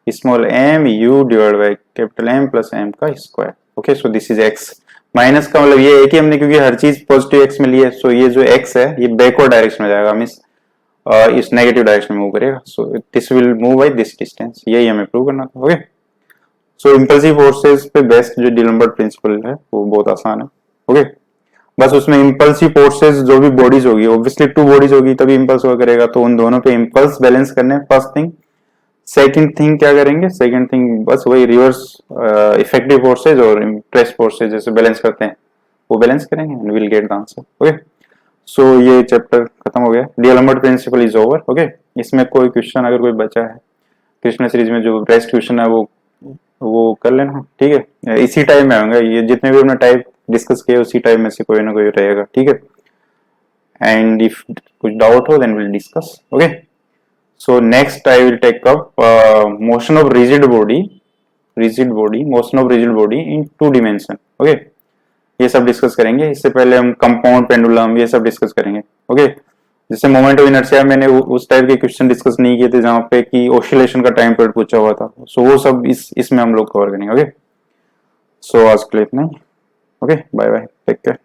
small M U divide by capital M plus M का square, okay. So this is X, minus का मतलब ये है कि हमने क्योंकि हर चीज positive x में ली है, सो ये जो एक्स है ये बैकवर्ड डायरेक्शन में जाएगा, मींस इस नेगेटिव डायरेक्शन में मूव करेगा। So this will move by this distance, यही हमें प्रूव करना था, ओके। सो इंपल्सिव फोर्सेस पे बेस्ट जो डीलम्बर्ट प्रिंसिपल है वो बहुत आसान है, ओके। बस उसमें इंपल्सिव फोर्सेस जो भी बॉडीज होगी, ऑब्वियसली 2 बॉडीज होगी तभी इंपल्स वर्क करेगा, तो उन दोनों पे इंपल्स बैलेंस करने फर्स्ट थिंग। सेकंड थिंग क्या करेंगे, सेकंड थिंग बस वही रिवर्स इफेक्टिव फोर्सेज और इम्प्रेस्ड फोर्सेज जैसे बैलेंस करते हैं वो बैलेंस करेंगे and will get the answer, okay. So ये चैप्टर खत्म हो गया, d'Alembert principle is over, okay. इसमें कोई क्वेश्चन अगर कोई बचा है कृष्णा सीरीज में, जो बेस्ट क्वेश्चन है वो कर लेना, ठीक है। इसी टाइम में होंगे ये, जितने भी हमने टाइप डिस्कस किए उसी टाइम में से कोई ना कोई रहेगा, ठीक है। एंड इफ कुछ डाउट हो then will discuss, okay. So next I will take up motion of rigid body motion of rigid body in 2 dimension, okay. ये सब डिस्कस करेंगे। इससे पहले हम कंपाउंड पेंडुलम ये सब डिस्कस करेंगे, ओके। जैसे मोमेंट ऑफ इनर्शिया मैंने उस टाइप के क्वेश्चन डिस्कस नहीं किए थे जहां पे कि ऑसिलेशन का टाइम पीरियड पूछा हुआ था, सो वो सब इसमें हम लोग कवर करेंगे, ओके। सो आज के लिए इतना ही, okay. Bye bye, take care.